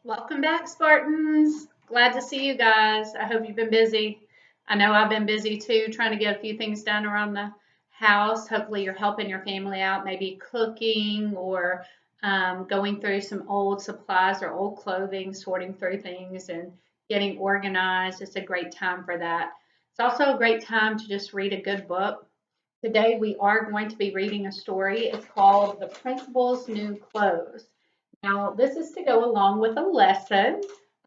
Welcome back, Spartans. Glad to see you guys. I hope you've been busy. I know I've been busy too, trying to get a few things done around the house. Hopefully, you're helping your family out, maybe cooking or going through some old supplies or old clothing, sorting through things and getting organized. It's a great time for that. It's also a great time to just read a good book. Today, we are going to be reading a story. It's called The Principal's New Clothes. Now, this is to go along with a lesson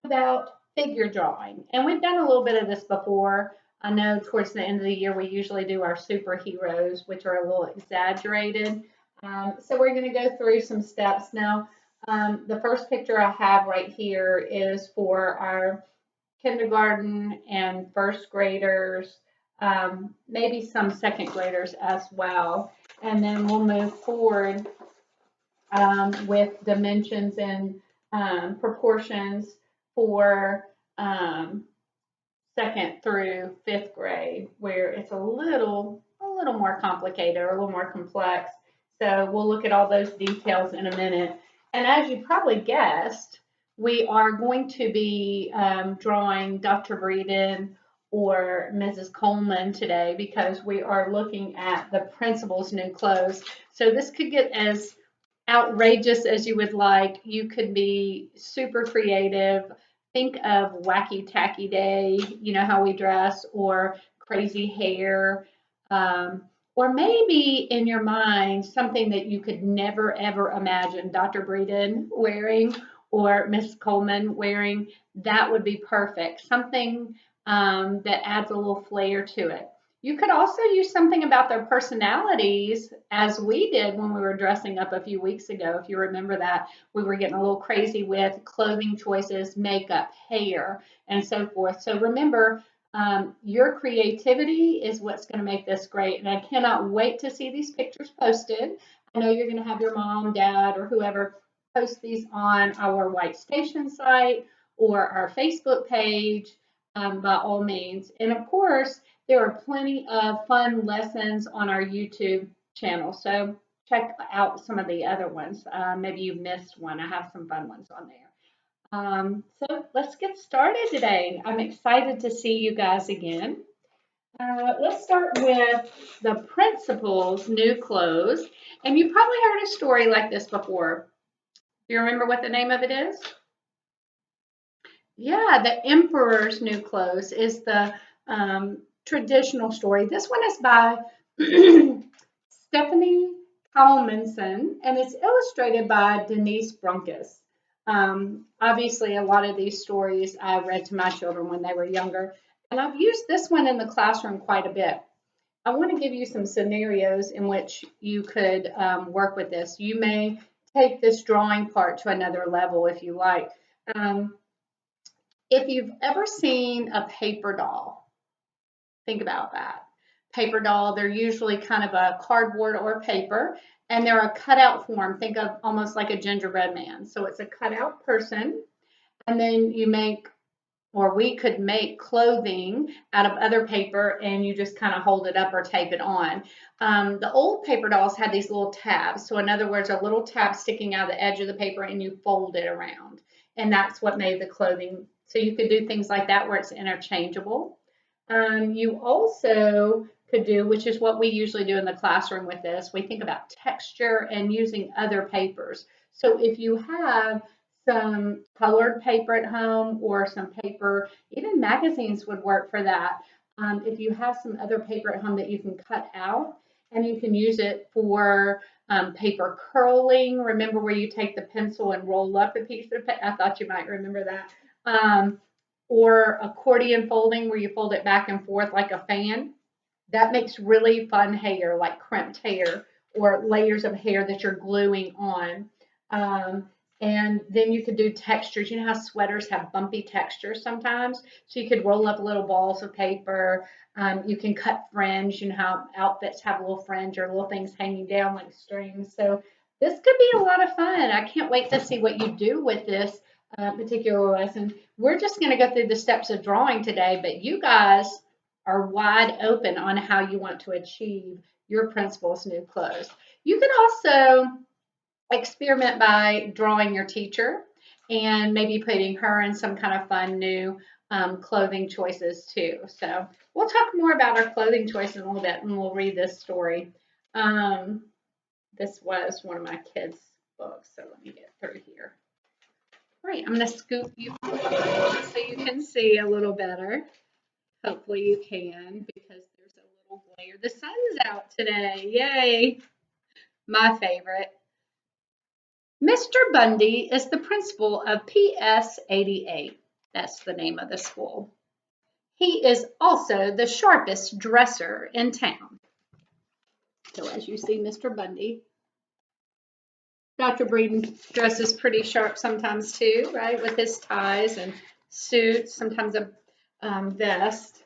about figure drawing. And we've done a little bit of this before. I know towards the end of the year, we usually do our superheroes, which are a little exaggerated. So we're going to go through some steps. Now, the first picture I have right here is for our kindergarten and first graders, maybe some second graders as well. And then we'll move forward with dimensions and proportions for second through fifth grade, where it's a little more complicated or a little more complex. So we'll look at all those details in a minute. And as you probably guessed, we are going to be drawing Dr. Breeden or Mrs. Coleman today because we are looking at the principal's new clothes. So this could get as outrageous as you would like. You could be super creative. Think of wacky tacky day, you know how we dress, or crazy hair, or maybe in your mind something that you could never ever imagine Dr. Breeden wearing or Miss Coleman wearing. That would be perfect. Something that adds a little flair to it. You could also use something about their personalities, as we did when we were dressing up a few weeks ago. If you remember that, we were getting a little crazy with clothing choices, makeup, hair, and so forth. So remember, your creativity is what's going to make this great. And I cannot wait to see these pictures posted. I know you're going to have your mom, dad, or whoever post these on our White Station site or our Facebook page, by all means. And of course, there are plenty of fun lessons on our YouTube channel. So check out some of the other ones. Maybe you missed one. I have some fun ones on there. So let's get started today. I'm excited to see you guys again. Let's start with the principal's new clothes. And you probably heard a story like this before. Do you remember what the name of it is? Yeah, the Emperor's New Clothes is the traditional story. This one is by Stephanie Calmenson, and it's illustrated by Denise Brunkus. Obviously, a lot of these stories I read to my children when they were younger, and I've used this one in the classroom quite a bit. I want to give you some scenarios in which you could work with this. You may take this drawing part to another level if you like. If you've ever seen a paper doll, think about that. Paper doll, they're usually kind of a cardboard or paper, and they're a cutout form. Think of almost like a gingerbread man. So it's a cutout person, and then you make, or we could make clothing out of other paper, and you just kind of hold it up or tape it on. The old paper dolls had these little tabs. So in other words, a little tab sticking out of the edge of the paper, and you fold it around. And that's what made the clothing. So you could do things like that where it's interchangeable. You also could do, which is what we usually do in the classroom with this, we think about texture and using other papers. So if you have some colored paper at home or some paper, even magazines would work for that. If you have some other paper at home that you can cut out and you can use it for paper curling. Remember where you take the pencil and roll up a piece of paper? I thought you might remember that. Or accordion folding where you fold it back and forth like a fan. That makes really fun hair, like crimped hair or layers of hair that you're gluing on. And then you could do textures. You know how sweaters have bumpy textures sometimes? So you could roll up little balls of paper. You can cut fringe. You know how outfits have a little fringe or little things hanging down like strings. So this could be a lot of fun. I can't wait to see what you do with this particular lesson. We're just going to go through the steps of drawing today, but you guys are wide open on how you want to achieve your principal's new clothes. You can also experiment by drawing your teacher and maybe putting her in some kind of fun new clothing choices too. So we'll talk more about our clothing choices in a little bit, and we'll read this story. Um, this was one of my kids' books, so let me get through here. All right, I'm going to scoop you forward so you can see a little better. Hopefully you can, because there's a little glare. The sun's out today. Yay! My favorite. Mr. Bundy is the principal of PS 88. That's the name of the school. He is also the sharpest dresser in town. So as you see, Mr. Bundy. Dr. Breeden dresses pretty sharp sometimes too, right? With his ties and suits, sometimes a vest.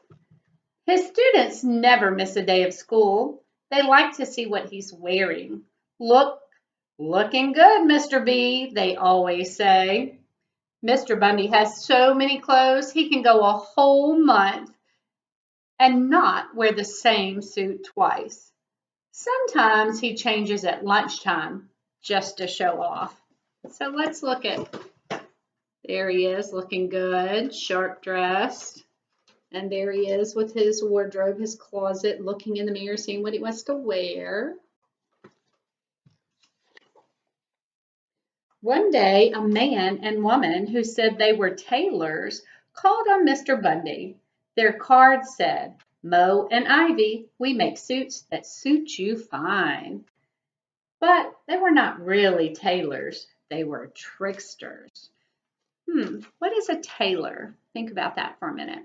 His students never miss a day of school. They like to see what he's wearing. Looking good, Mr. B, they always say. Mr. Bundy has so many clothes, he can go a whole month and not wear the same suit twice. Sometimes he changes at lunchtime just to show off. So let's look at, there he is looking good, sharp dressed. And there he is with his wardrobe, his closet, looking in the mirror, seeing what he wants to wear. One day, a man and woman who said they were tailors called on Mr. Bundy. Their card said, "Mo and Ivy, we make suits that suit you fine." But they were not really tailors. They were tricksters. What is a tailor? Think about that for a minute.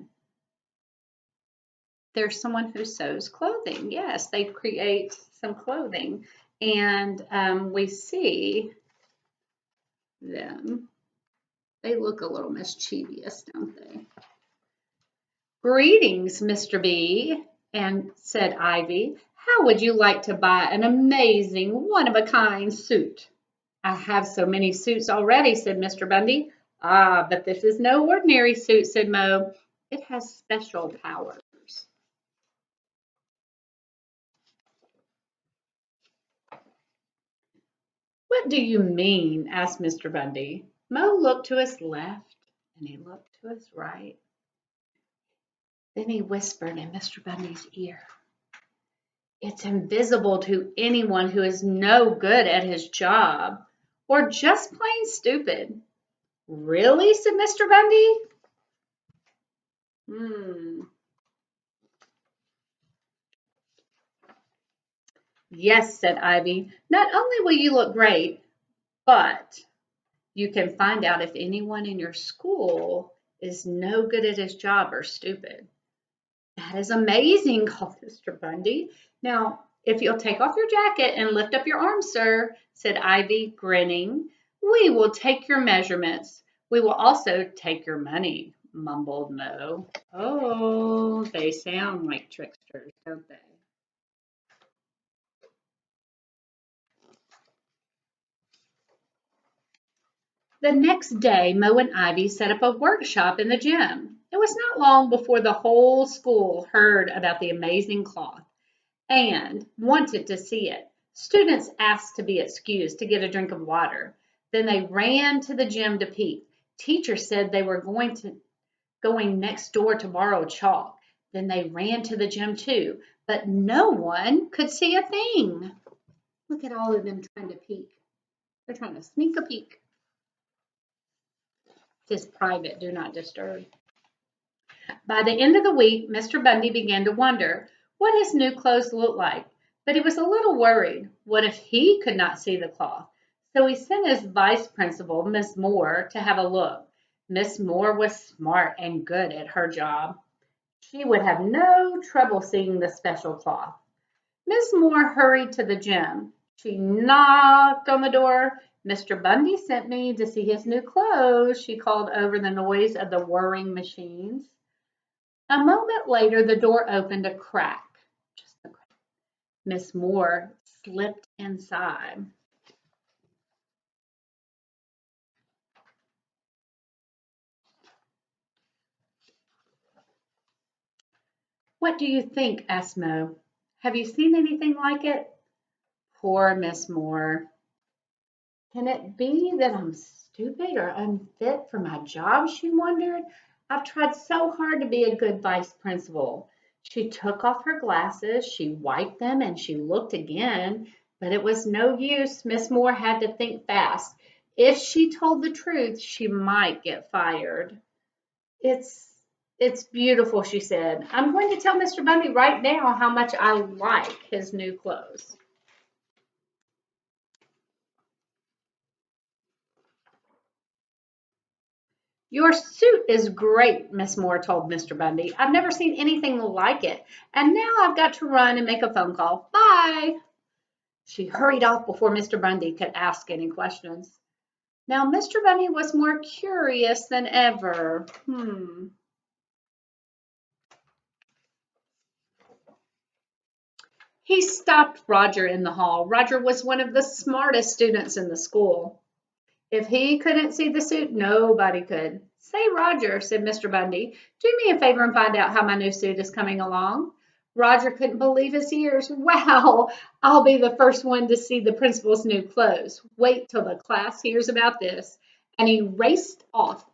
There's someone who sews clothing. Yes, they create some clothing. And we see them. They look a little mischievous, don't they? "Greetings, Mr. B," and said Ivy. "How would you like to buy an amazing, one-of-a-kind suit?" "I have so many suits already," said Mr. Bundy. "Ah, but this is no ordinary suit," said Mo. "It has special powers." "What do you mean?" asked Mr. Bundy. Mo looked to his left and he looked to his right. Then he whispered in Mr. Bundy's ear, "It's invisible to anyone who is no good at his job or just plain stupid." "Really?" said Mr. Bundy. "Yes," said Ivy. "Not only will you look great, but you can find out if anyone in your school is no good at his job or stupid." "That is amazing," called Mr. Bundy. "Now, if you'll take off your jacket and lift up your arms, sir," said Ivy, grinning, "we will take your measurements. We will also take your money," mumbled Mo. Oh, they sound like tricksters, don't they? The next day, Mo and Ivy set up a workshop in the gym. It was not long before the whole school heard about the amazing cloth and wanted to see it. Students asked to be excused to get a drink of water. Then they ran to the gym to peek. Teacher said they were going next door to borrow chalk. Then they ran to the gym too, but no one could see a thing. Look at all of them trying to peek. They're trying to sneak a peek. It says private, do not disturb. By the end of the week, Mr. Bundy began to wonder what his new clothes looked like, but he was a little worried. What if he could not see the cloth? So he sent his vice principal, Miss Moore, to have a look. Miss Moore was smart and good at her job. She would have no trouble seeing the special cloth. Miss Moore hurried to the gym. She knocked on the door. "Mr. Bundy sent me to see his new clothes," she called over the noise of the whirring machines. A moment later, the door opened a crack. Just a crack. Miss Moore slipped inside. "What do you think?" asked Mo. "Have you seen anything like it?" Poor Miss Moore. Can it be that I'm stupid or unfit for my job? She wondered. I've tried so hard to be a good vice principal. She took off her glasses, she wiped them, and she looked again, but it was no use. Miss Moore had to think fast. If she told the truth, she might get fired. It's it's beautiful, she said. I'm going to tell Mr. Bundy right now how much I like his new clothes. Your suit is great, Miss Moore told Mr. Bundy. I've never seen anything like it. And now I've got to run and make a phone call. Bye. She hurried off before Mr. Bundy could ask any questions. Now, Mr. Bundy was more curious than ever. He stopped Roger in the hall. Roger was one of the smartest students in the school. If he couldn't see the suit, nobody could. Say, Roger, said Mr. Bundy, do me a favor and find out how my new suit is coming along. Roger couldn't believe his ears. Wow, I'll be the first one to see the principal's new clothes. Wait till the class hears about this. And he raced off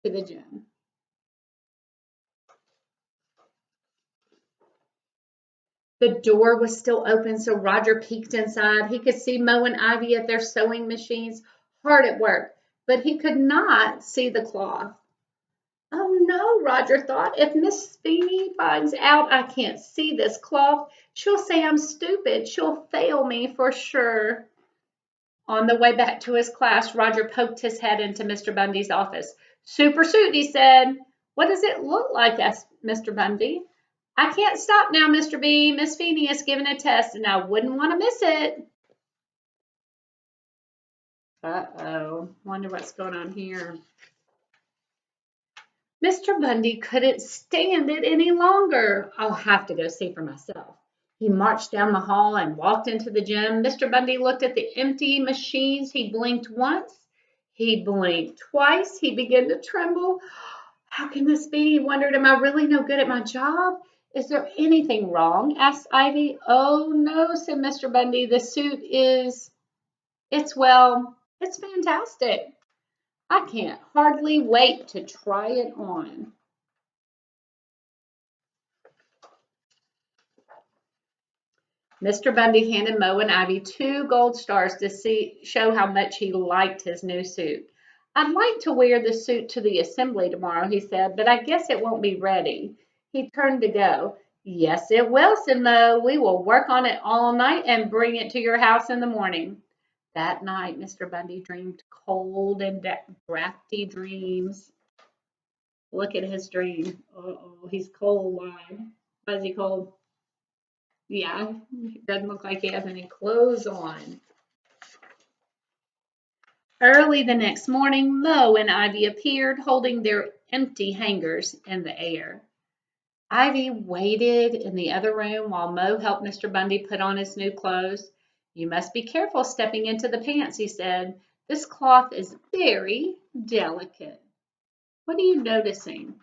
to the gym. The door was still open, so Roger peeked inside. He could see Mo and Ivy at their sewing machines, hard at work, but he could not see the cloth. Oh no, Roger thought. If Miss Feeney finds out I can't see this cloth, she'll say I'm stupid. She'll fail me for sure. On the way back to his class, Roger poked his head into Mr. Bundy's office. Super suit, he said. What does it look like, asked Mr. Bundy. I can't stop now, Mr. B. Miss Feeney is giving a test, and I wouldn't want to miss it. Uh-oh. Wonder what's going on here. Mr. Bundy couldn't stand it any longer. I'll have to go see for myself. He marched down the hall and walked into the gym. Mr. Bundy looked at the empty machines. He blinked once. He blinked twice. He began to tremble. How can this be? He wondered, am I really no good at my job? Is there anything wrong? Asked Ivy. Oh, no, said Mr. Bundy. The suit is, it's fantastic. I can't hardly wait to try it on. Mr. Bundy handed Mo and Ivy 2 gold stars to show how much he liked his new suit. I'd like to wear the suit to the assembly tomorrow, he said, but I guess it won't be ready. He turned to go. Yes, it will, said Mo. We will work on it all night and bring it to your house in the morning. That night, Mr. Bundy dreamed cold and drafty dreams. Look at his dream. Uh-oh, he's cold. Why? Why is he cold? Yeah, it doesn't look like he has any clothes on. Early the next morning, Mo and Ivy appeared, holding their empty hangers in the air. Ivy waited in the other room while Mo helped Mr. Bundy put on his new clothes. You must be careful stepping into the pants, he said. This cloth is very delicate. What are you noticing?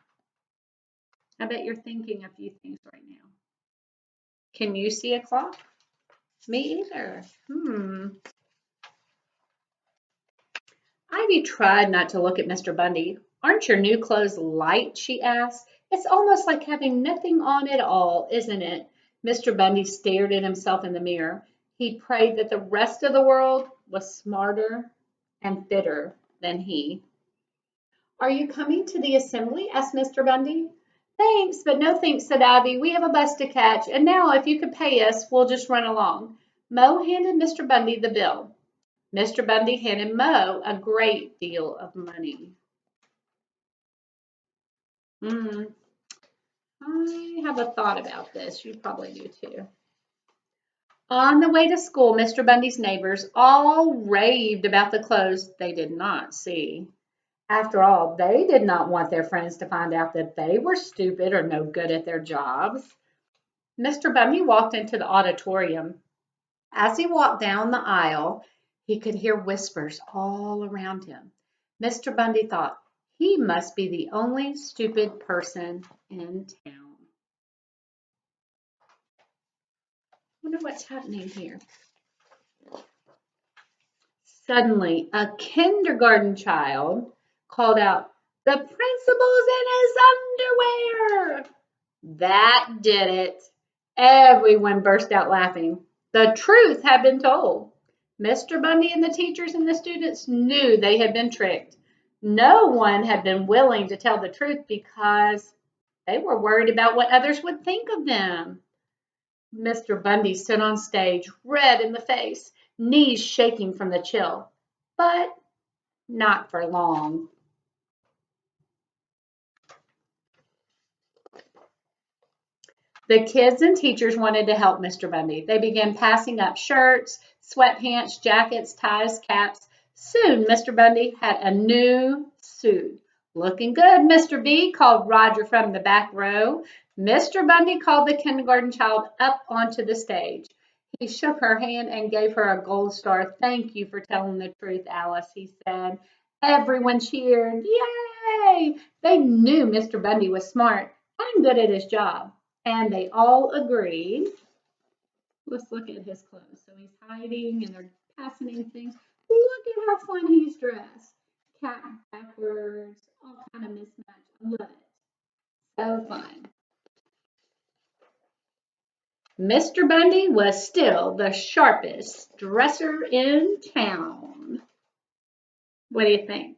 I bet you're thinking a few things right now. Can you see a cloth? Me either. Ivy tried not to look at Mr. Bundy. Aren't your new clothes light? She asked. It's almost like having nothing on at all, isn't it? Mr. Bundy stared at himself in the mirror. He prayed that the rest of the world was smarter and fitter than he. Are you coming to the assembly? Asked Mr. Bundy. Thanks, but no thanks, said Ivy. We have a bus to catch, and now if you could pay us, we'll just run along. Mo handed Mr. Bundy the bill. Mr. Bundy handed Mo a great deal of money. I have a thought about this. You probably do too. On the way to school, Mr. Bundy's neighbors all raved about the clothes they did not see. After all, they did not want their friends to find out that they were stupid or no good at their jobs. Mr. Bundy walked into the auditorium. As he walked down the aisle, he could hear whispers all around him. Mr. Bundy thought, he must be the only stupid person in town. I wonder what's happening here. Suddenly, a kindergarten child called out, "The principal's in his underwear!" That did it. Everyone burst out laughing. The truth had been told. Mr. Bundy and the teachers and the students knew they had been tricked. No one had been willing to tell the truth because they were worried about what others would think of them. Mr. Bundy stood on stage, red in the face, knees shaking from the chill. But not for long. The kids and teachers wanted to help Mr. Bundy. They began passing up shirts, sweatpants, jackets, ties, caps. Soon Mr. Bundy had a new suit. "Looking good, Mr. B," called Roger from the back row. Mr. Bundy called the kindergarten child up onto the stage. He shook her hand and gave her a gold star. "Thank you for telling the truth, Alice," he said. Everyone cheered. Yay! They knew Mr. Bundy was smart and good at his job. And they all agreed. Let's look at his clothes. So he's hiding and they're passing him things. Look at how fun he's dressed. Cap backwards, all kind of mismatched. I love it. So fun. Mr. Bundy was still the sharpest dresser in town. What do you think?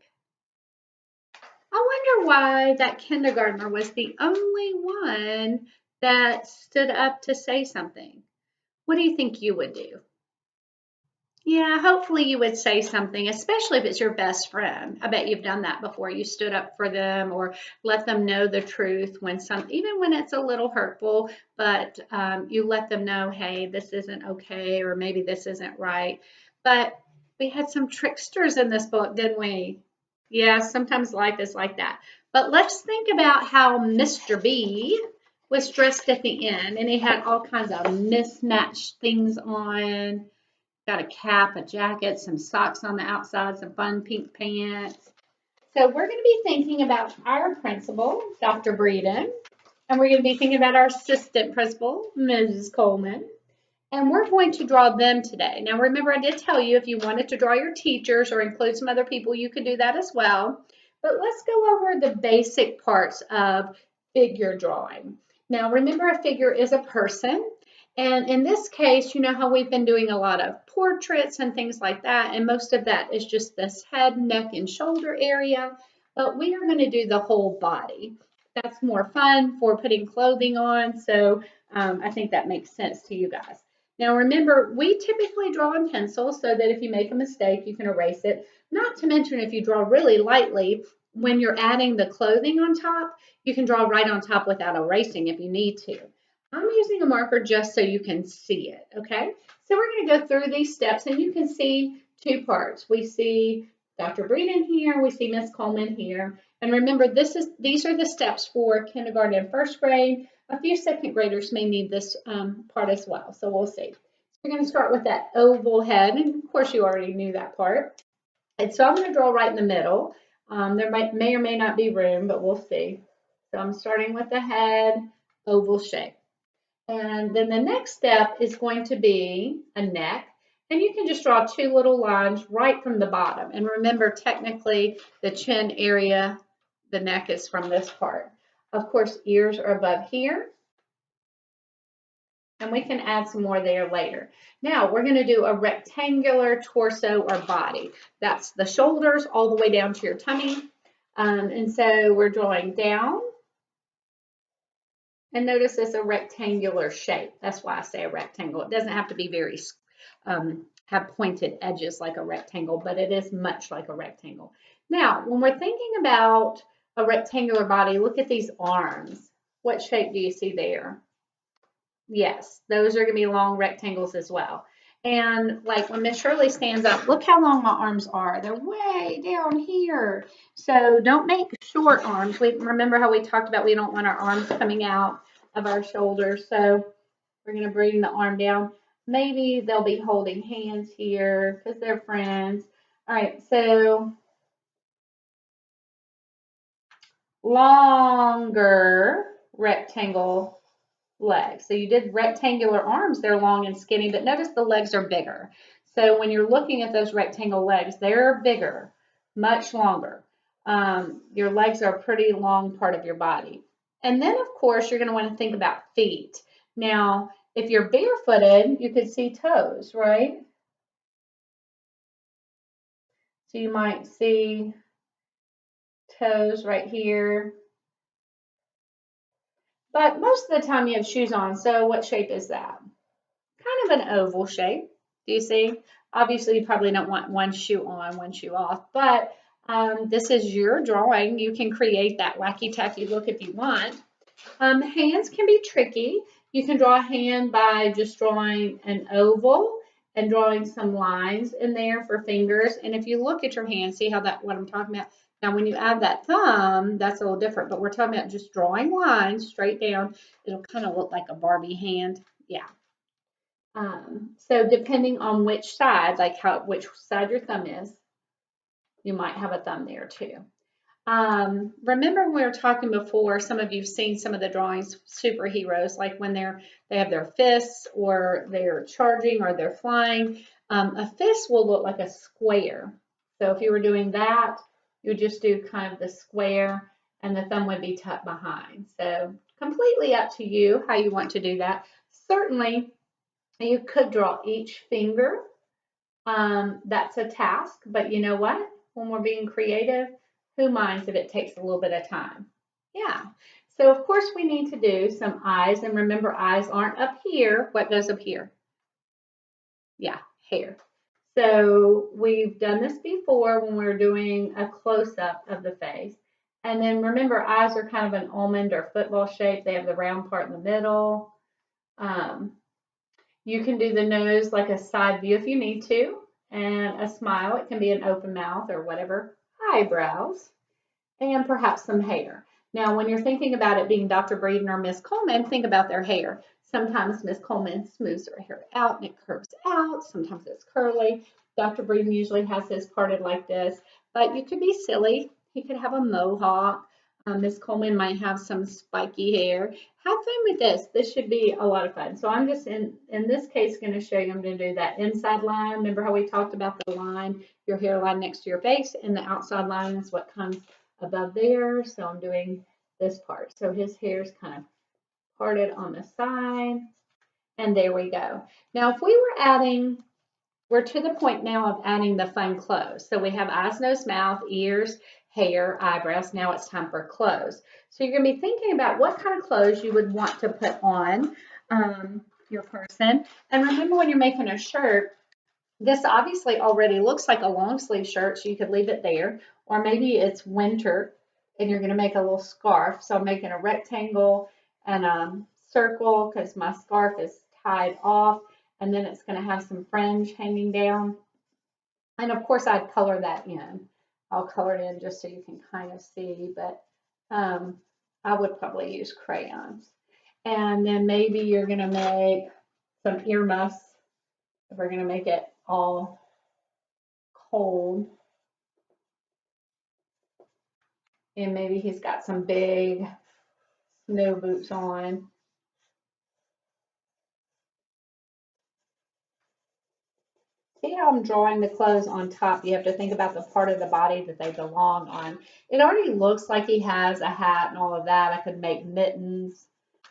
I wonder why that kindergartner was the only one that stood up to say something. What do you think you would do? Yeah, hopefully you would say something, especially if it's your best friend. I bet you've done that before. You stood up for them or let them know the truth even when it's a little hurtful, but you let them know, hey, this isn't okay, or maybe this isn't right. But we had some tricksters in this book, didn't we? Yeah, sometimes life is like that. But let's think about how Mr. B was dressed at the end, and he had all kinds of mismatched things on. Got a cap, a jacket, some socks on the outside, some fun pink pants. So we're going to be thinking about our principal, Dr. Breeden, and we're going to be thinking about our assistant principal, Mrs. Coleman, and we're going to draw them today. Now remember, I did tell you if you wanted to draw your teachers or include some other people, you could do that as well. But let's go over the basic parts of figure drawing. Now remember, a figure is a person. And in this case, you know how we've been doing a lot of portraits and things like that, and most of that is just this head, neck, and shoulder area, but we are going to do the whole body. That's more fun for putting clothing on, so I think that makes sense to you guys. Now remember, we typically draw in pencil so that if you make a mistake, you can erase it. Not to mention if you draw really lightly, when you're adding the clothing on top, you can draw right on top without erasing if you need to. I'm using a marker just so you can see it, okay? So we're going to go through these steps, and you can see two parts. We see Dr. Breeden here, we see Miss Coleman here. And remember, these are the steps for kindergarten and first grade. A few second graders may need this part as well, so we'll see. So we're going to start with that oval head, and of course you already knew that part. And so I'm going to draw right in the middle. There may or may not be room, but we'll see. So I'm starting with the head, oval shape. And then the next step is going to be a neck. And you can just draw two little lines right from the bottom. And remember, technically, the chin area, the neck is from this part. Of course, ears are above here. And we can add some more there later. Now, we're going to do a rectangular torso or body. That's the shoulders all the way down to your tummy. And so we're drawing down. And notice it's a rectangular shape. That's why I say a rectangle. It doesn't have to be very, have pointed edges like a rectangle, but it is much like a rectangle. Now, when we're thinking about a rectangular body, look at these arms. What shape do you see there? Yes, those are going to be long rectangles as well. And like when Miss Shirley stands up, look how long my arms are. They're way down here. So don't make short arms. Remember how we talked about we don't want our arms coming out of our shoulders. So we're going to bring the arm down. Maybe they'll be holding hands here because they're friends. All right, so longer rectangle legs. So you did rectangular arms, they're long and skinny, but notice the legs are bigger. So when you're looking at those rectangle legs, they're bigger, much longer. Your legs are a pretty long part of your body. And then, of course, you're going to want to think about feet. Now, if you're barefooted, you could see toes, right? So you might see toes right here. But most of the time you have shoes on, so what shape is that? Kind of an oval shape. Do you see? Obviously, you probably don't want one shoe on, one shoe off, but this is your drawing. You can create that wacky-tacky look if you want. Hands can be tricky. You can draw a hand by just drawing an oval and drawing some lines in there for fingers. And if you look at your hand, see how what I'm talking about? Now, when you add that thumb, that's a little different, but we're talking about just drawing lines straight down. It'll kind of look like a Barbie hand. Yeah. So depending on which side, like which side your thumb is, you might have a thumb there too. Remember when we were talking before, some of you've seen some of the drawings, superheroes, like when they have their fists or they're charging or they're flying. A fist will look like a square. So if you were doing that, you would just do kind of the square and the thumb would be tucked behind. So completely up to you how you want to do that. Certainly, you could draw each finger. That's a task, but you know what? When we're being creative, who minds if it takes a little bit of time? Yeah. So of course we need to do some eyes, and remember eyes aren't up here. What goes up here? Yeah, hair. So we've done this before when we were doing a close-up of the face. And then remember eyes are kind of an almond or football shape. They have the round part in the middle. You can do the nose like a side view if you need to, and a smile. It can be an open mouth or whatever. Eyebrows, and perhaps some hair. Now, when you're thinking about it being Dr. Breeden or Miss Coleman, think about their hair. Sometimes Miss Coleman smooths her hair out and it curves out. Sometimes it's curly. Dr. Breeden usually has his parted like this, but you could be silly. He could have a mohawk. Miss Coleman might have some spiky hair. Have fun with this. This should be a lot of fun. So I'm just in this case going to show you. I'm going to do that inside line. Remember how we talked about the line, your hairline next to your face, and the outside line is what comes above there. So I'm doing this part. So his hair is kind of parted on the side. And there we go. Now, if we were adding, we're to the point now of adding the fun clothes. So we have eyes, nose, mouth, ears, hair, eyebrows. Now it's time for clothes. So you're going to be thinking about what kind of clothes you would want to put on your person. And remember when you're making a shirt, this obviously already looks like a long sleeve shirt, so you could leave it there. Or maybe it's winter and you're going to make a little scarf. So I'm making a rectangle and a circle because my scarf is tied off. And then it's going to have some fringe hanging down. And of course, I'd color that in. I'll color it in just so you can kind of see, but I would probably use crayons. And then maybe you're going to make some earmuffs if we're going to make it all cold. And maybe he's got some big snow boots on. See how I'm drawing the clothes on top? You have to think about the part of the body that they belong on. It already looks like he has a hat and all of that. I could make mittens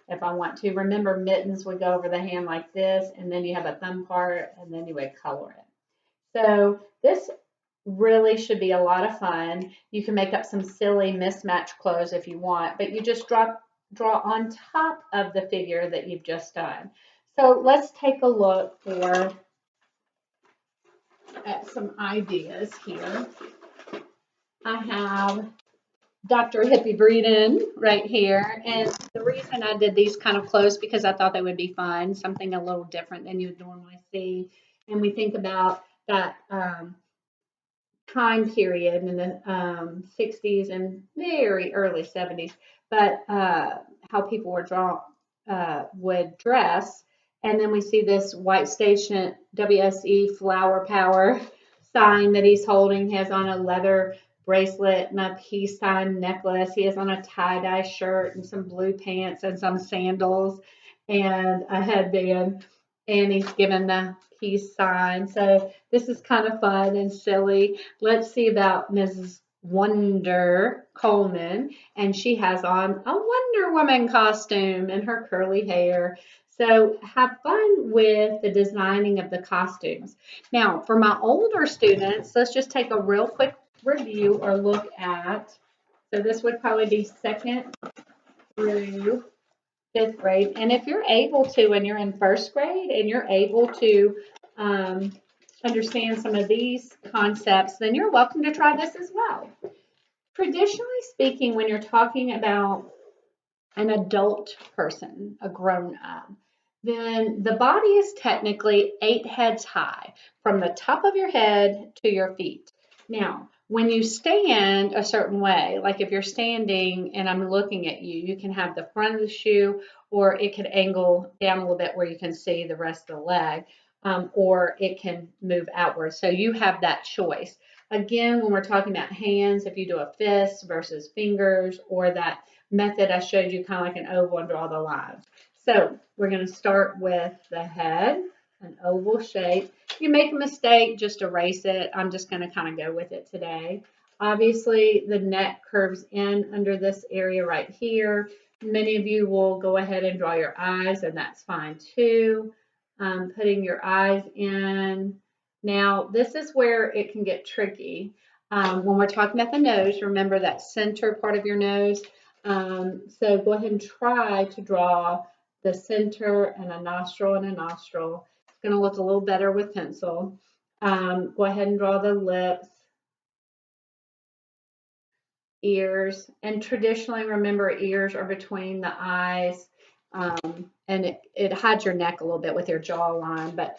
if I want to. Remember, mittens would go over the hand like this, and then you have a thumb part, and then you would color it. So this really should be a lot of fun. You can make up some silly mismatched clothes if you want, but you just draw on top of the figure that you've just done. So let's take a look at some ideas here. I have Dr. Hippie Breeden right here, and the reason I did these kind of clothes because I thought they would be fun, something a little different than you would normally see. And we think about that time period in the 60s and very early 70s, but how people would dress. And then we see this White Station WSE Flower Power sign that he's holding. He has on a leather bracelet and a peace sign necklace. He has on a tie-dye shirt and some blue pants and some sandals and a headband. and he's given the peace sign. So this is kind of fun and silly. Let's see about Mrs. Wonder Coleman, and she has on a Wonder Woman costume and her curly hair. So have fun with the designing of the costumes. Now, for my older students, let's just take a real quick review or look at. So this would probably be second through fifth grade. And if you're able to, and you're in first grade and you're able to um, understand some of these concepts, then you're welcome to try this as well. Traditionally speaking, when you're talking about an adult person, a grown up, then the body is technically 8 heads high from the top of your head to your feet. Now, when you stand a certain way, like if you're standing and I'm looking at you, you can have the front of the shoe or it could angle down a little bit where you can see the rest of the leg, or it can move outward. So you have that choice. Again, when we're talking about hands, if you do a fist versus fingers or that method I showed you, kind of like an oval and draw the lines. So we're going to start with the head, an oval shape. If you make a mistake, just erase it. I'm just going to kind of go with it today. Obviously, the neck curves in under this area right here. Many of you will go ahead and draw your eyes, and that's fine too. Putting your eyes in. Now, this is where it can get tricky. When we're talking about the nose, remember that center part of your nose. So go ahead and try to draw the center and a nostril and a nostril. It's going to look a little better with pencil. Go ahead and draw the lips, ears, and traditionally remember ears are between the eyes, and it hides your neck a little bit with your jawline, but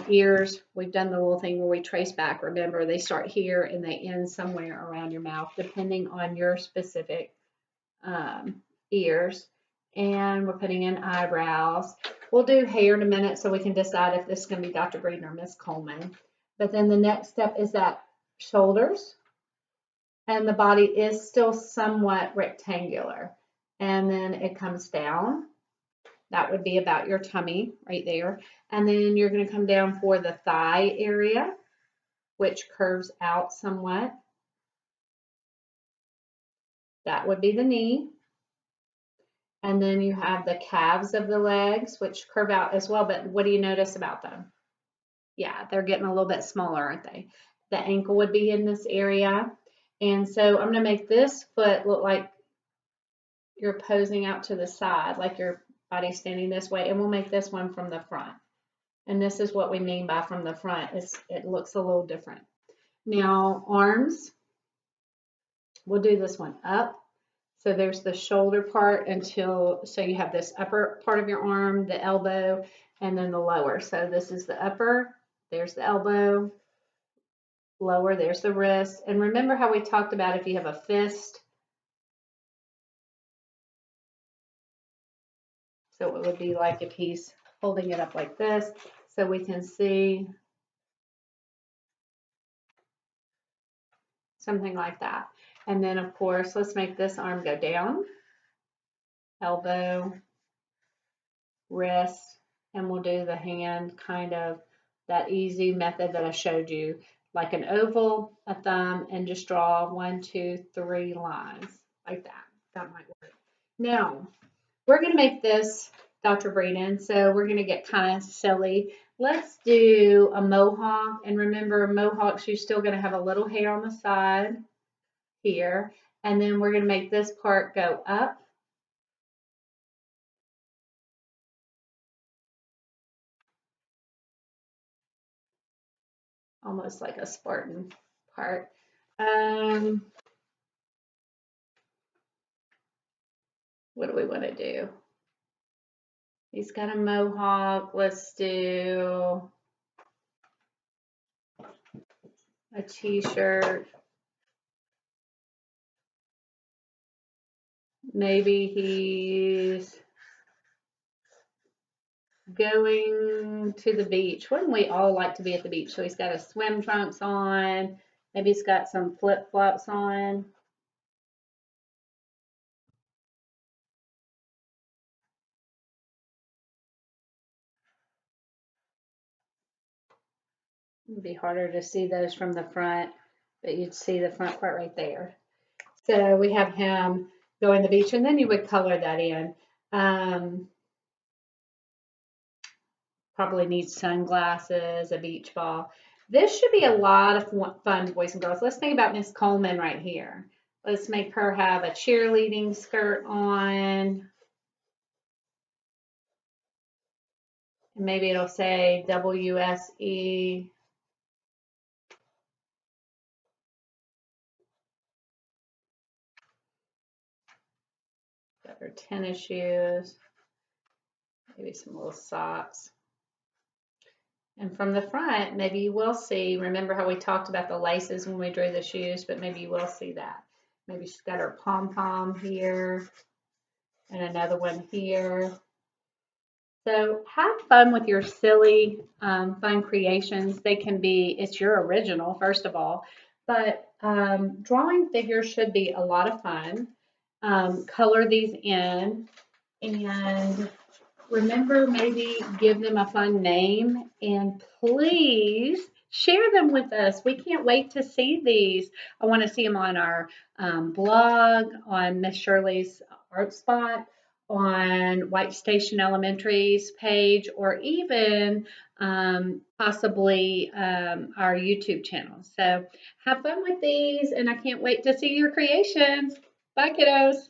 ears, we've done the little thing where we trace back. Remember, they start here and they end somewhere around your mouth, depending on your specific ears. And we're putting in eyebrows. We'll do hair in a minute so we can decide if this is going to be Dr. Breeden or Miss Coleman. But then the next step is that shoulders, and the body is still somewhat rectangular. And then it comes down. That would be about your tummy right there. And then you're going to come down for the thigh area, which curves out somewhat. That would be the knee. And then you have the calves of the legs, which curve out as well. But what do you notice about them? Yeah, they're getting a little bit smaller, aren't they? The ankle would be in this area. And so I'm going to make this foot look like you're posing out to the side, like your body's standing this way. And we'll make this one from the front. And this is what we mean by from the front. It looks a little different. Now, arms, we'll do this one up. So there's the shoulder part so you have this upper part of your arm, the elbow, and then the lower. So this is the upper, there's the elbow, lower, there's the wrist. And remember how we talked about if you have a fist, so it would be like if he's holding it up like this, so we can see something like that. And then of course, let's make this arm go down, elbow, wrist, and we'll do the hand kind of that easy method that I showed you, like an oval, a thumb, and just draw 1, 2, 3 lines like that. That might work. Now, we're going to make this Dr. Breeden, so we're going to get kind of silly. Let's do a mohawk, and remember, mohawks, you're still going to have a little hair on the side here, and then we're going to make this part go up. Almost like a Spartan part. What do we want to do? He's got a mohawk. Let's do a t-shirt. Maybe he's going to the beach. Wouldn't we all like to be at the beach? So he's got his swim trunks on. Maybe he's got some flip-flops on. It'd be harder to see those from the front, but you'd see the front part right there. So we have him going to the beach, and then you would color that in. Probably needs sunglasses, a beach ball. This should be a lot of fun, boys and girls. Let's think about Miss Coleman right here. Let's make her have a cheerleading skirt on. And maybe it'll say WSE. Got her tennis shoes. Maybe some little socks. And from the front, maybe you will see, remember how we talked about the laces when we drew the shoes, but maybe you will see that. Maybe she's got her pom-pom here and another one here. So have fun with your silly, fun creations. They can be, it's your original, first of all, but drawing figures should be a lot of fun. Color these in and remember, maybe give them a fun name and please share them with us. We can't wait to see these. I want to see them on our blog, on Miss Shirley's Art Spot, on White Station Elementary's page, or even possibly our YouTube channel. So have fun with these, and I can't wait to see your creations. Bye, kiddos.